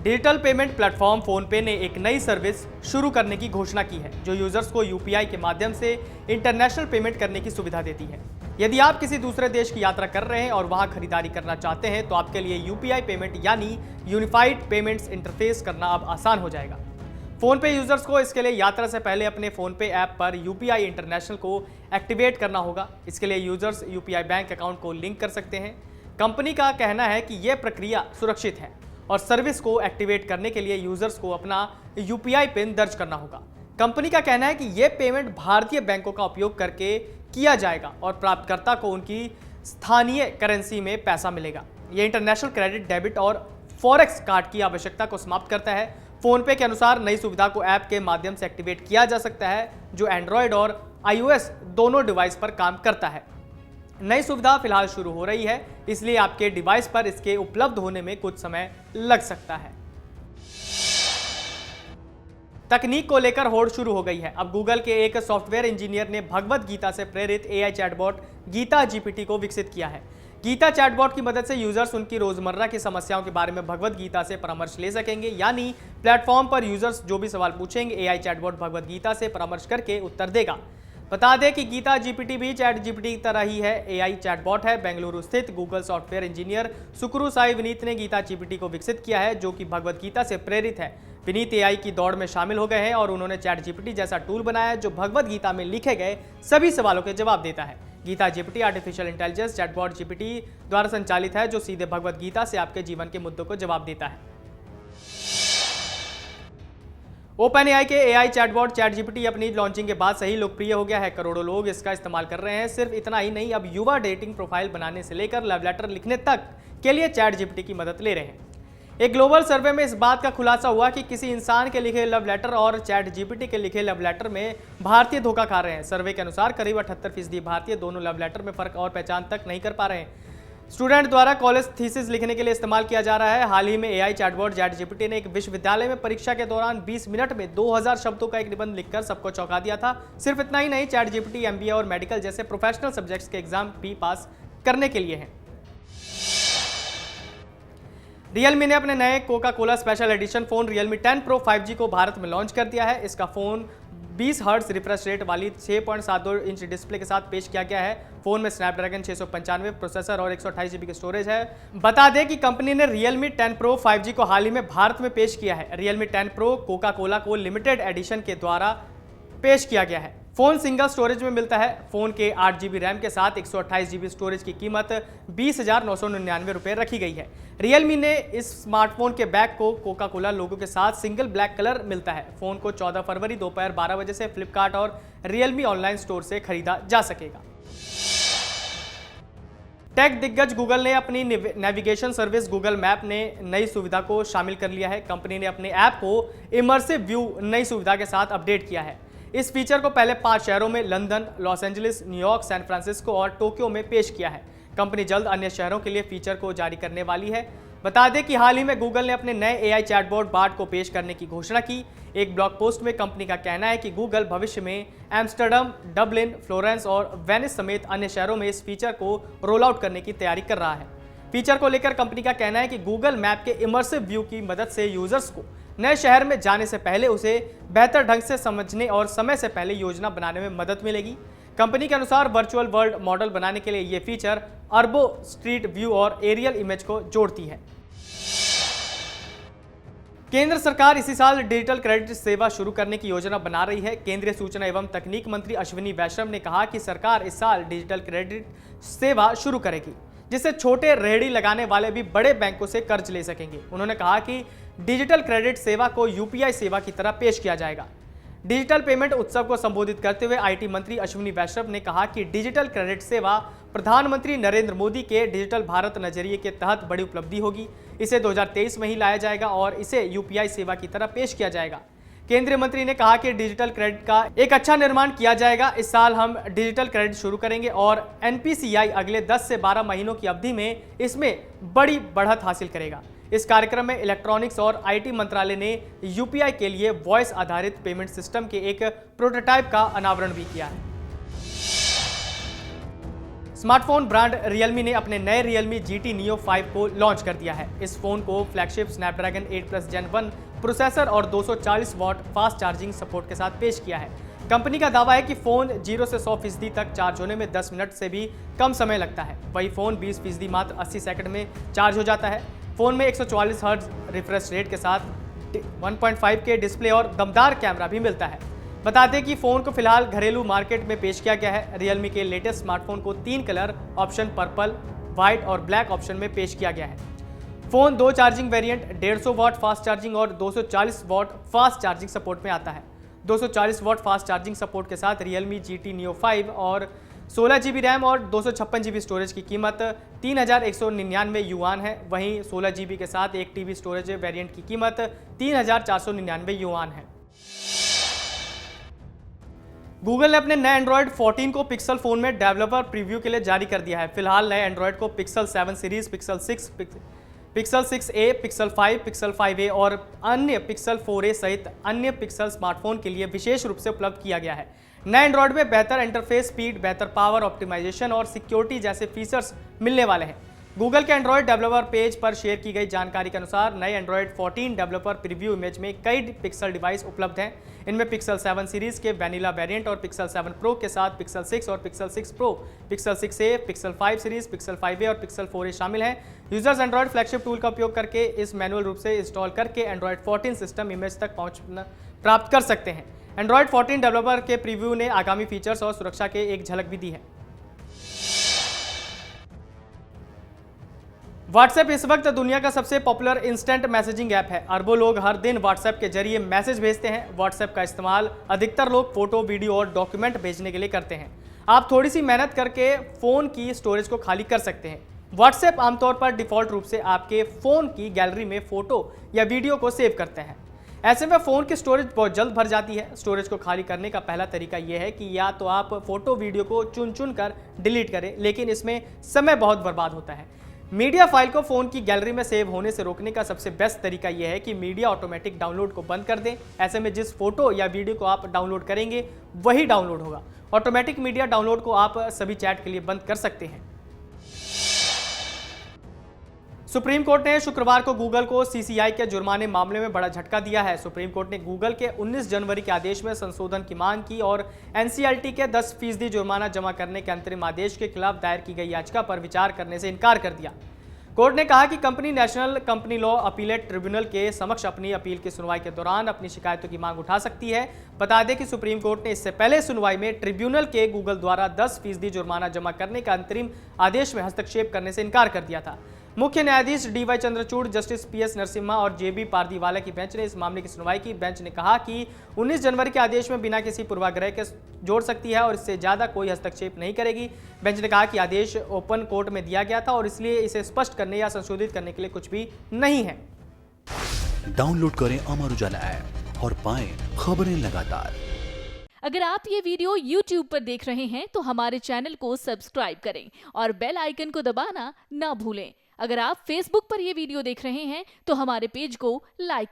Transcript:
Digital payment platform PhonePe ने एक नई सर्विस शुरू करने की घोषणा की है जो यूजर्स को यूपीआई के माध्यम से इंटरनेशनल पेमेंट करने की सुविधा देती है। यदि आप किसी दूसरे देश की यात्रा कर रहे हैं और वहां खरीदारी करना चाहते हैं तो आपके लिए यूपीआई पेमेंट यानी यूनिफाइड पेमेंट्स इंटरफेस करना अब आसान हो जाएगा। फोनपे यूजर्स को इसके लिए यात्रा से पहले अपने फोनपे ऐप पर यूपीआई इंटरनेशनल को एक्टिवेट करना होगा। इसके लिए यूजर्स यूपीआई बैंक अकाउंट को लिंक कर सकते हैं। कंपनी का कहना है कि यह प्रक्रिया सुरक्षित है और सर्विस को एक्टिवेट करने के लिए यूजर्स को अपना यूपीआई पिन दर्ज करना होगा। कंपनी का कहना है कि यह पेमेंट भारतीय बैंकों का उपयोग करके किया जाएगा और प्राप्तकर्ता को उनकी स्थानीय करेंसी में पैसा मिलेगा। यह इंटरनेशनल क्रेडिट, डेबिट और फॉरेक्स कार्ड की आवश्यकता को समाप्त करता है। फोनपे के अनुसार नई सुविधा को ऐप के माध्यम से एक्टिवेट किया जा सकता है जो एंड्रॉयड और iOS दोनों डिवाइस पर काम करता है। नई सुविधा फिलहाल शुरू हो रही है, इसलिए आपके डिवाइस पर इसके उपलब्ध होने में कुछ समय लग सकता है। तकनीक को लेकर होड़ शुरू हो गई है। अब गूगल के एक सॉफ्टवेयर इंजीनियर ने भगवत गीता से प्रेरित एआई चैटबॉट गीता जीपीटी को विकसित किया है। गीता चैटबॉट की मदद से यूजर्स उनकी रोजमर्रा की समस्याओं के बारे में भगवत गीता से परामर्श ले सकेंगे, यानी प्लेटफॉर्म पर यूजर्स जो भी सवाल पूछेंगे एआई चैटबॉट भगवत गीता से परामर्श करके उत्तर देगा। बता दें कि गीता जीपीटी भी चैट जीपीटी की तरह ही है, एआई चैटबॉट है। बेंगलुरु स्थित Google software engineer Sukuru Sai Vineet ने गीता जीपीटी को विकसित किया है जो कि भगवत गीता से प्रेरित है। विनीत एआई की दौड़ में शामिल हो गए हैं और उन्होंने चैट जीपीटी जैसा टूल बनाया है जो भगवत गीता में लिखे गए सभी सवालों के जवाब देता है। Gita GPT artificial intelligence chatbot GPT द्वारा संचालित है जो सीधे भगवत गीता से आपके जीवन के मुद्दों को जवाब देता है। ओपन एआई के एआई चैटबॉट चैट जीपीटी अपनी लॉन्चिंग के बाद से ही लोकप्रिय हो गया है। करोड़ों लोग इसका इस्तेमाल कर रहे हैं। सिर्फ इतना ही नहीं, अब युवा डेटिंग प्रोफाइल बनाने से लेकर लव लेटर लिखने तक के लिए चैट जीपीटी की मदद ले रहे हैं। एक ग्लोबल सर्वे में इस बात का खुलासा हुआ कि किसी इंसान के लिखे लव लेटर और चैट जीपीटी के लिखे लव लेटर में भारतीय धोखा खा रहे हैं। सर्वे के अनुसार करीब 78% भारतीय दोनों लव लेटर में फर्क और पहचान तक नहीं कर पा रहे हैं। स्टूडेंट द्वारा कॉलेज थीसिस लिखने के लिए इस्तेमाल किया जा रहा है। हाल ही में एआई चैटबॉट चैट जीपीटी ने एक विश्वविद्यालय में परीक्षा के दौरान 20 मिनट में 2000 शब्दों का एक निबंध लिखकर सबको चौंका दिया था। सिर्फ इतना ही नहीं, चैट जीपीटी एमबीए और मेडिकल जैसे प्रोफेशनल सब्जेक्ट्स के एग्जाम भी पास करने के लिए है। रियलमी ने अपने नए Coca Cola special edition phone Realme 10 pro 5G को भारत में लॉन्च कर दिया है। इसका फोन 20 हर्ट्ज रिफ्रेश रेट वाली 6.72 इंच डिस्प्ले के साथ पेश किया गया है। फोन में स्नैपड्रैगन 695 प्रोसेसर और 128 GB की स्टोरेज है। बता दें कि कंपनी ने रियलमी 10 प्रो 5G को हाल ही में भारत में पेश किया है। रियलमी 10 प्रो कोका कोला को लिमिटेड एडिशन के द्वारा पेश किया गया है। फोन सिंगल स्टोरेज में मिलता है। फोन के 8 GB रैम के साथ 128 GB स्टोरेज की कीमत 20,999 रुपये रखी गई है। रियलमी ने इस स्मार्टफोन के बैक को कोका कोला लोगो के साथ सिंगल ब्लैक कलर मिलता है। फोन को 14 फरवरी दोपहर 12 बजे से फ्लिपकार्ट और रियलमी ऑनलाइन स्टोर से खरीदा जा सकेगा। टेक दिग्गज गूगल ने अपनी नेविगेशन सर्विस गूगल मैप ने नई सुविधा को शामिल कर लिया है। कंपनी ने अपने ऐप को इमर्सिव व्यू नई सुविधा के साथ अपडेट किया है। इस फीचर को पहले 5 शहरों में London, Los Angeles, New York, San Francisco और टोक्यो में पेश किया है। कंपनी जल्द अन्य शहरों के लिए फीचर को जारी करने वाली है। बता दें कि हाल ही में गूगल ने अपने नए एआई चैटबॉट बार्ट को पेश करने की घोषणा की। एक ब्लॉग पोस्ट में कंपनी का कहना है कि गूगल भविष्य में एम्स्टर्डम, डबलिन, फ्लोरेंस और वेनिस समेत अन्य शहरों में इस फीचर को रोल आउट करने की तैयारी कर रहा है। फीचर को लेकर कंपनी का कहना है कि गूगल मैप के इमर्सिव व्यू की मदद से यूजर्स को नए शहर में जाने से पहले उसे बेहतर ढंग से समझने और समय से पहले योजना बनाने में मदद मिलेगी। कंपनी के अनुसार वर्चुअल वर्ल्ड मॉडल बनाने के लिए यह फीचर अर्बो स्ट्रीट व्यू और एरियल इमेज को जोड़ती है। केंद्र सरकार इसी साल डिजिटल क्रेडिट सेवा शुरू करने की योजना बना रही है। केंद्रीय सूचना एवं तकनीक मंत्री अश्विनी वैष्णव ने कहा कि सरकार इस साल डिजिटल क्रेडिट सेवा शुरू करेगी जिससे छोटे रेहड़ी लगाने वाले भी बड़े बैंकों से कर्ज ले सकेंगे। उन्होंने कहा कि डिजिटल क्रेडिट सेवा को यूपीआई सेवा की तरह पेश किया जाएगा। डिजिटल पेमेंट उत्सव को संबोधित करते हुए आईटी मंत्री अश्विनी वैष्णव ने कहा कि डिजिटल क्रेडिट सेवा प्रधानमंत्री नरेंद्र मोदी के डिजिटल भारत नजरिए के तहत बड़ी उपलब्धि होगी। इसे 2023 में ही लाया जाएगा और इसे यूपीआई सेवा की तरह पेश किया जाएगा। केंद्रीय मंत्री ने कहा कि डिजिटल क्रेडिट का एक अच्छा निर्माण किया जाएगा। इस साल हम डिजिटल क्रेडिट शुरू करेंगे और एनपीसीआई अगले 10 से 12 महीनों की अवधि में इसमें बड़ी बढ़त हासिल करेगा। इस कार्यक्रम में इलेक्ट्रॉनिक्स और आईटी मंत्रालय ने यूपीआई के लिए वॉइस आधारित पेमेंट सिस्टम के एक प्रोटोटाइप का अनावरण भी किया है। स्मार्टफोन ब्रांड Realme ने अपने नए Realme GT Neo 5 को लॉन्च कर दिया है। इस फोन को flagship Snapdragon 8 Plus Gen 1 processor और 240 वॉट फास्ट चार्जिंग सपोर्ट के साथ पेश किया है। कंपनी का दावा है कि फोन 0 से 100% तक चार्ज होने में 10 मिनट से भी कम समय लगता है। वही फोन 20% मात्र 80 सेकंड में चार्ज हो जाता है। फोन में 144 हर्ट्ज रिफ्रेश रेट के साथ 1.5 के डिस्प्ले और दमदार कैमरा भी मिलता है। बता दें कि फोन को फिलहाल घरेलू मार्केट में पेश किया गया है। Realme के लेटेस्ट स्मार्टफोन को 3 कलर ऑप्शन पर्पल, व्हाइट और ब्लैक ऑप्शन में पेश किया गया है। Phone 2 charging variant 150 watt fast charging और 240 वॉट फास्ट चार्जिंग सपोर्ट में आता है। 240 वॉट फास्ट चार्जिंग सपोर्ट के साथ Realme GT Neo 5 और 16 GB रैम और 256 GB स्टोरेज की कीमत 3,199 युआन है। वहीं 16 GB के साथ 1 TB स्टोरेज वेरिएंट की कीमत 3,499 युआन है। गूगल ने अपने नए एंड्रॉयड 14 को पिक्सल फोन में डेवलपर प्रीव्यू के लिए जारी कर दिया है। फिलहाल नए एंड्रॉयड को pixel 7 series, pixel 6, pixel 6a, pixel 5, pixel 5a और अन्य पिक्सल 4a सहित अन्य पिक्सल स्मार्टफोन के लिए विशेष रूप से उपलब्ध किया गया है। नए एंड्रॉयड में बेहतर इंटरफेस स्पीड, बेहतर पावर ऑप्टिमाइजेशन और सिक्योरिटी जैसे फीचर्स मिलने वाले हैं। गूगल के एंड्रॉयड डेवलपर पेज पर शेयर की गई जानकारी के अनुसार नए एंड्रॉयड 14 डेवलपर प्रीव्यू इमेज में कई पिक्सल डिवाइस उपलब्ध हैं। इनमें पिक्सल 7 सीरीज के वैनिला वेरिएंट और पिक्सल 7 प्रो के साथ पिक्सल 6 और pixel 6 pro, pixel 6a, pixel 5 series, pixel 5a और पिक्सल 4a शामिल हैं। यूजर्स एंड्रॉयड फ्लैगशिप टूल का उपयोग करके इस मैनुअल रूप से इंस्टॉल करके एंड्रॉयड 14 सिस्टम इमेज तक पहुंच प्राप्त कर सकते हैं। एंड्रॉयड 14 डेवलपर के प्रीव्यू ने आगामी फीचर्स और सुरक्षा के एक झलक भी दी है। व्हाट्सएप इस वक्त दुनिया का सबसे पॉपुलर इंस्टेंट मैसेजिंग ऐप है। अरबों लोग हर दिन व्हाट्सएप के जरिए मैसेज भेजते हैं। व्हाट्सएप का इस्तेमाल अधिकतर लोग फोटो, वीडियो और डॉक्यूमेंट भेजने के लिए करते हैं। आप थोड़ी सी मेहनत करके फोन की स्टोरेज को खाली कर सकते हैं। व्हाट्सएप आमतौर पर डिफॉल्ट रूप से आपके फोन की गैलरी में फोटो या वीडियो को सेव करते हैं। ऐसे में फोन की स्टोरेज बहुत जल्द भर जाती है। स्टोरेज को खाली करने का पहला तरीका यह है कि या तो आप फोटो, वीडियो को चुन कर डिलीट करें, लेकिन इसमें समय बहुत बर्बाद होता है। मीडिया फाइल को फोन की गैलरी में सेव होने से रोकने का सबसे बेस्ट तरीका यह है कि मीडिया ऑटोमेटिक डाउनलोड को बंद कर दें। ऐसे में जिस फोटो या वीडियो को आप डाउनलोड करेंगे वही डाउनलोड होगा। ऑटोमेटिक मीडिया डाउनलोड को आप सभी चैट के लिए बंद कर सकते हैं। सुप्रीम कोर्ट ने शुक्रवार को गूगल को CCI के जुर्माने मामले में बड़ा झटका दिया है। सुप्रीम कोर्ट ने गूगल के 19 जनवरी के आदेश में संशोधन की मांग की और NCLT के 10% जुर्माना जमा करने के अंतरिम आदेश के खिलाफ दायर की गई याचिका पर विचार करने से इनकार कर दिया। कोर्ट ने कहा कि company national company law appellate tribunal के समक्ष अपनी अपील की सुनवाई के दौरान अपनी शिकायतों की मांग उठा सकती है। बता दें कि सुप्रीम कोर्ट ने इससे पहले सुनवाई में ट्रिब्यूनल के गूगल द्वारा 10% जुर्माना जमा करने का अंतरिम आदेश में हस्तक्षेप करने से इनकार कर दिया था। मुख्य न्यायाधीश DY Chandrachud, justice PS Narasimha और JB पारदीवाला की बेंच ने इस मामले की सुनवाई की। बेंच ने कहा कि 19 जनवरी के आदेश में बिना किसी पूर्वाग्रह के जोड़ सकती है और इससे ज्यादा कोई हस्तक्षेप नहीं करेगी। बेंच ने कहा कि आदेश ओपन कोर्ट में दिया गया था और इसलिए इसे स्पष्ट करने या संशोधित करने के लिए कुछ भी नहीं है। डाउनलोड करें अमर उजाला ऐप और पाएं खबरें लगातार। अगर आप ये वीडियो YouTube पर देख रहे हैं तो हमारे चैनल को सब्सक्राइब करें और बेल आइकन को दबाना ना भूलें। अगर आप Facebook पर ये वीडियो देख रहे हैं तो हमारे पेज को लाइक करें।